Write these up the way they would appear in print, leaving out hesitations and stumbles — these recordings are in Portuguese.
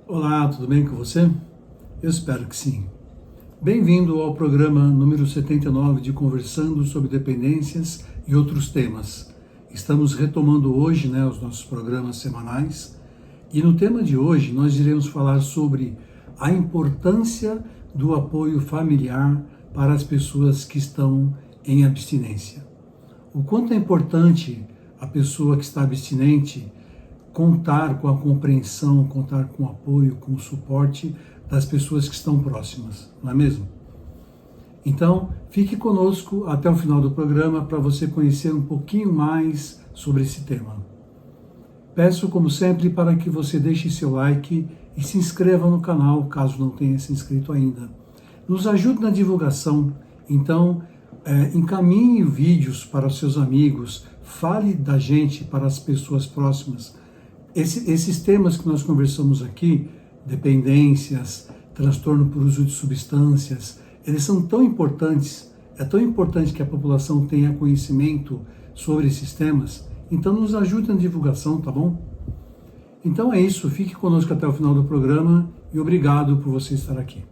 Olá, tudo bem com você? Eu espero que sim. Bem-vindo ao programa número 79 de Conversando sobre Dependências e outros temas. Estamos retomando hoje, os nossos programas semanais e no tema de hoje nós iremos falar sobre a importância do apoio familiar para as pessoas que estão em abstinência. O quanto é importante a pessoa que está abstinente contar com a compreensão, contar com o apoio, com o suporte das pessoas que estão próximas, não é mesmo? Então, fique conosco até o final do programa para você conhecer um pouquinho mais sobre esse tema. Peço, como sempre, para que você deixe seu like e se inscreva no canal, caso não tenha se inscrito ainda. Nos ajude na divulgação, então encaminhe vídeos para os seus amigos, fale da gente para as pessoas próximas. Esses temas que nós conversamos aqui, dependências, transtorno por uso de substâncias, eles são tão importantes, é tão importante que a população tenha conhecimento sobre esses temas, então nos ajude na divulgação, tá bom? Então é isso, fique conosco até o final do programa e obrigado por você estar aqui.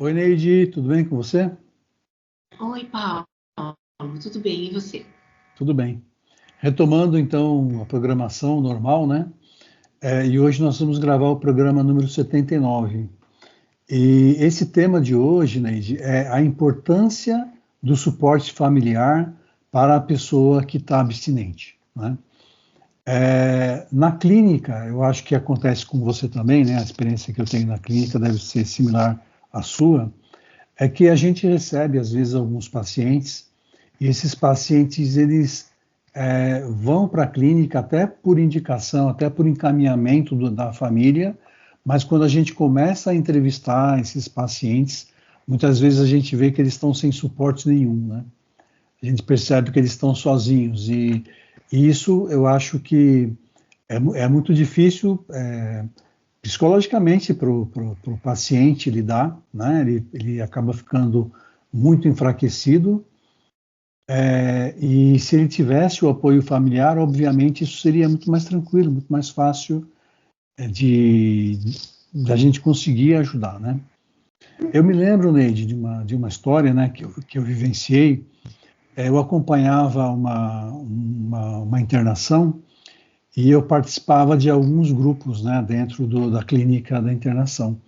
Oi, Neide, tudo bem com você? Oi, Paulo, tudo bem? E você? Tudo bem. Retomando, então, a programação normal, né? E hoje nós vamos gravar o programa número 79. E esse tema de hoje, Neide, é a importância do suporte familiar para a pessoa que está abstinente, né? Na clínica, eu acho que acontece com você também, né? A experiência que eu tenho na clínica deve ser similar à sua, é que a gente recebe, às vezes, alguns pacientes, e esses pacientes, eles vão para a clínica até por indicação, até por encaminhamento da família, mas quando a gente começa a entrevistar esses pacientes, muitas vezes a gente vê que eles estão sem suporte nenhum, né? A gente percebe que eles estão sozinhos, e isso eu acho que é muito difícil psicologicamente para o paciente lidar, né? Ele acaba ficando muito enfraquecido, e se ele tivesse o apoio familiar, obviamente isso seria muito mais tranquilo, muito mais fácil da gente conseguir ajudar, né? Eu me lembro, Neide, de uma história, né, que eu vivenciei. Eu acompanhava uma internação e eu participava de alguns grupos, né, dentro da clínica da internação.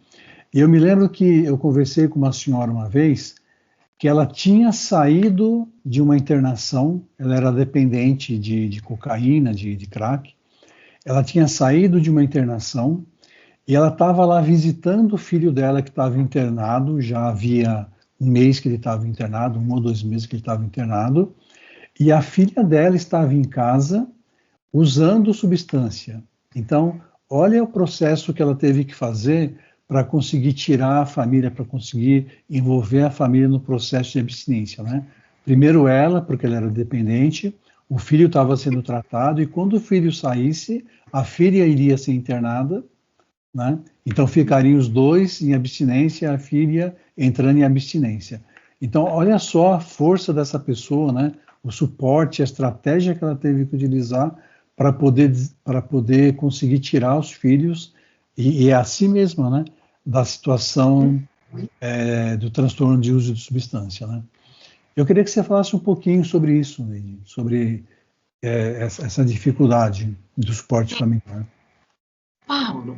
E eu me lembro que eu conversei com uma senhora uma vez que ela tinha saído de uma internação, ela era dependente de cocaína, de crack, ela tinha saído de uma internação e ela estava lá visitando o filho dela que estava internado, já havia um mês que ele estava internado, 1 ou 2 meses que ele estava internado, e a filha dela estava em casa usando substância. Então, olha o processo que ela teve que fazer para conseguir tirar a família, para conseguir envolver a família no processo de abstinência, né? Primeiro ela, porque ela era dependente, o filho estava sendo tratado, e quando o filho saísse, a filha iria ser internada, né? Então ficariam os dois em abstinência, a filha entrando em abstinência. Então, olha só a força dessa pessoa, né? O suporte, a estratégia que ela teve que utilizar para poder conseguir tirar os filhos, e é assim mesmo, né? Da situação do transtorno de uso de substância, né? Eu queria que você falasse um pouquinho sobre isso, Neide, sobre essa dificuldade do suporte familiar. Paulo,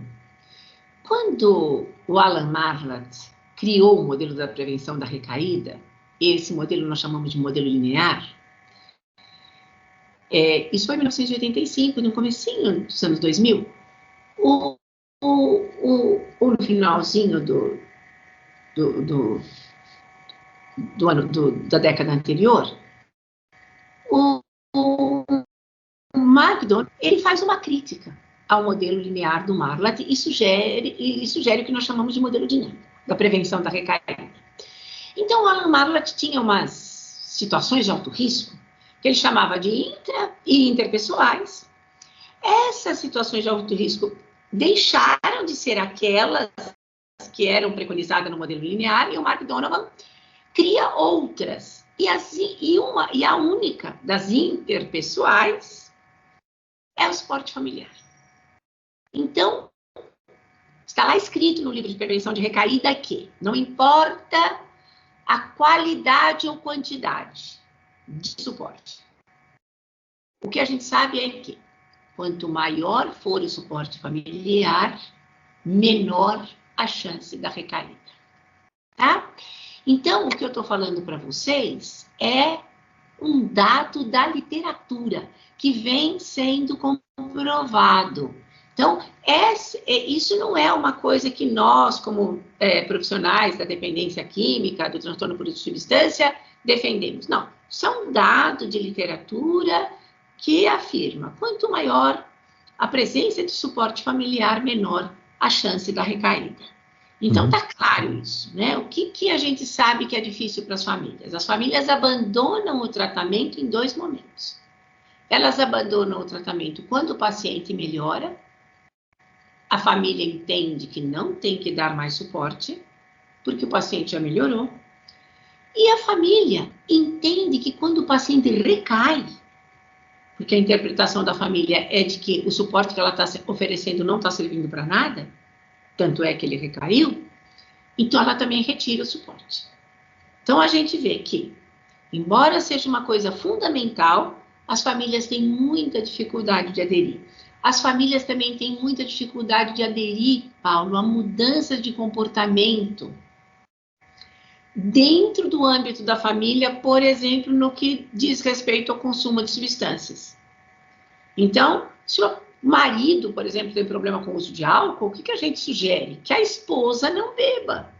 quando o Alan Marlatt criou o modelo da prevenção da recaída, esse modelo nós chamamos de modelo linear, isso foi em 1985, no comecinho dos anos 2000, ou no finalzinho da década anterior, o Mark ele faz uma crítica ao modelo linear do Marlatt e sugere o que nós chamamos de modelo dinâmico, da prevenção da recaída. Então, o Alan Marlatt tinha umas situações de alto risco que ele chamava de intra e interpessoais. Essas situações de alto risco deixaram de ser aquelas que eram preconizadas no modelo linear, e o Mark Donovan cria outras. E a única das interpessoais é o suporte familiar. Então, está lá escrito no livro de prevenção de recaída que não importa a qualidade ou quantidade de suporte. O que a gente sabe é que quanto maior for o suporte familiar, menor a chance da recaída. Tá? Então, o que eu estou falando para vocês é um dado da literatura que vem sendo comprovado. Então, isso não é uma coisa que nós, como profissionais da dependência química, do transtorno por uso de substância, defendemos. Não, isso é um dado de literatura que afirma, quanto maior a presença de suporte familiar, menor a chance da recaída. Então, está claro isso, né? O que a gente sabe que é difícil para as famílias? As famílias abandonam o tratamento em 2 momentos. Elas abandonam o tratamento quando o paciente melhora, a família entende que não tem que dar mais suporte, porque o paciente já melhorou, e a família entende que quando o paciente recai, porque a interpretação da família é de que o suporte que ela está oferecendo não está servindo para nada, tanto é que ele recaiu, então ela também retira o suporte. Então a gente vê que, embora seja uma coisa fundamental, as famílias têm muita dificuldade de aderir. As famílias também têm muita dificuldade de aderir, Paulo, a mudança de comportamento dentro do âmbito da família, por exemplo, no que diz respeito ao consumo de substâncias. Então, se o marido, por exemplo, tem problema com o uso de álcool, o que a gente sugere? Que a esposa não beba.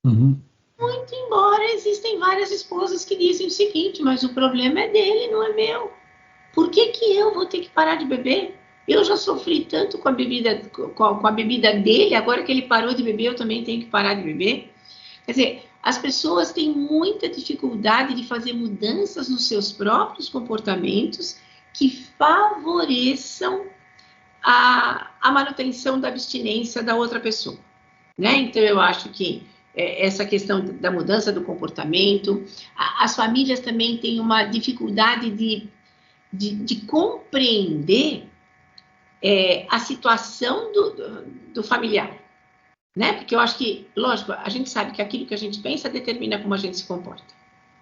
Uhum. Muito embora existem várias esposas que dizem o seguinte, mas o problema é dele, não é meu. Por que eu vou ter que parar de beber? Eu já sofri tanto com a bebida dele, agora que ele parou de beber, eu também tenho que parar de beber. Quer dizer, as pessoas têm muita dificuldade de fazer mudanças nos seus próprios comportamentos que favoreçam a manutenção da abstinência da outra pessoa, né? Então, eu acho que essa questão da mudança do comportamento, as famílias também têm uma dificuldade de compreender a situação do familiar, né? Porque eu acho que, lógico, a gente sabe que aquilo que a gente pensa determina como a gente se comporta,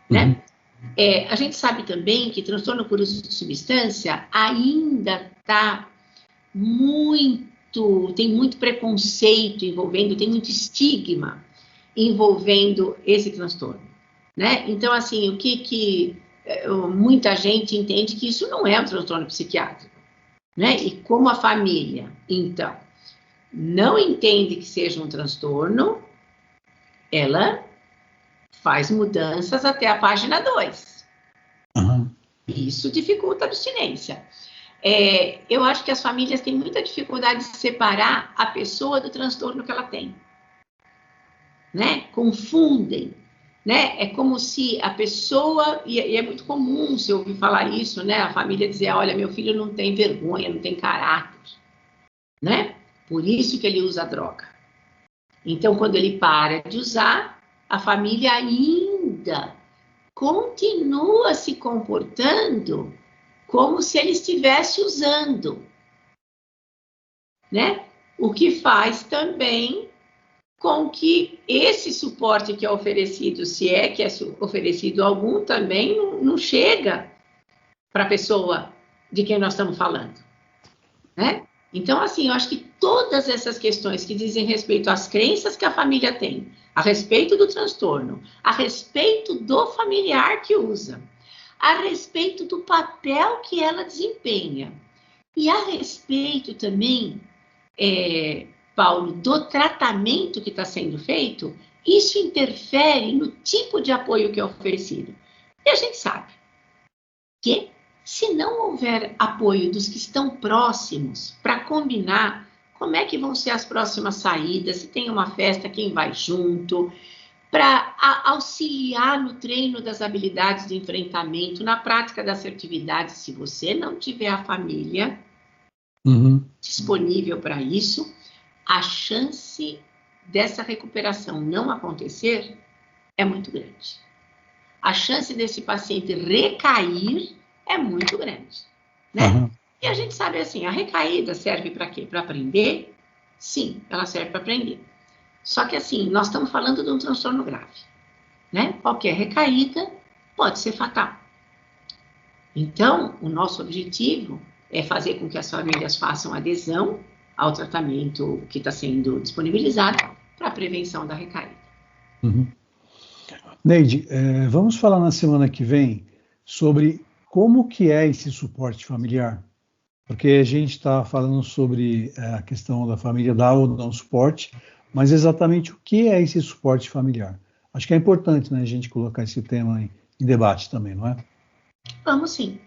né? A gente sabe também que transtorno por uso de substância ainda tem muito preconceito envolvendo, tem muito estigma envolvendo esse transtorno, né? Então, assim, o que muita gente entende que isso não é um transtorno psiquiátrico, né? E como a família, então, não entende que seja um transtorno, ela faz mudanças até a página 2. Uhum. Isso dificulta a abstinência. Eu acho que as famílias têm muita dificuldade de separar a pessoa do transtorno que ela tem, né? Confundem, né? É como se a pessoa, e é muito comum se ouvir falar isso, né? A família dizer, olha, meu filho não tem vergonha, não tem caráter, né? Por isso que ele usa droga. Então, quando ele para de usar, a família ainda continua se comportando como se ele estivesse usando, né? O que faz também com que esse suporte que é oferecido, se é que é oferecido algum, também não chega para a pessoa de quem nós estamos falando, né? Então, assim, eu acho que todas essas questões que dizem respeito às crenças que a família tem, a respeito do transtorno, a respeito do familiar que usa, a respeito do papel que ela desempenha e a respeito também, Paulo, do tratamento que está sendo feito, isso interfere no tipo de apoio que é oferecido. E a gente sabe que, se não houver apoio dos que estão próximos para combinar como é que vão ser as próximas saídas, se tem uma festa, quem vai junto, para auxiliar no treino das habilidades de enfrentamento, na prática da assertividade, se você não tiver a família disponível para isso, a chance dessa recuperação não acontecer é muito grande. A chance desse paciente recair é muito grande, né? Uhum. E a gente sabe assim, a recaída serve para quê? Para aprender? Sim, ela serve para aprender. Só que assim, nós estamos falando de um transtorno grave, né? Qualquer recaída pode ser fatal. Então, o nosso objetivo é fazer com que as famílias façam adesão ao tratamento que está sendo disponibilizado para a prevenção da recaída. Uhum. Neide, vamos falar na semana que vem sobre como que é esse suporte familiar, porque a gente está falando sobre a questão da família dar ou não suporte, mas exatamente o que é esse suporte familiar? Acho que é importante, né, a gente colocar esse tema em debate também, não é? Vamos sim.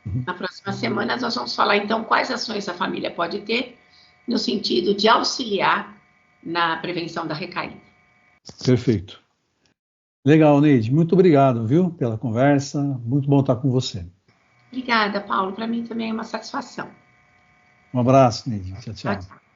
Uhum. Na próxima semana nós vamos falar então quais ações a família pode ter no sentido de auxiliar na prevenção da recaída. Perfeito. Legal, Neide. Muito obrigado, viu, pela conversa. Muito bom estar com você. Obrigada, Paulo. Para mim também é uma satisfação. Um abraço, Neide. Tchau, Tchau, tchau. tchau.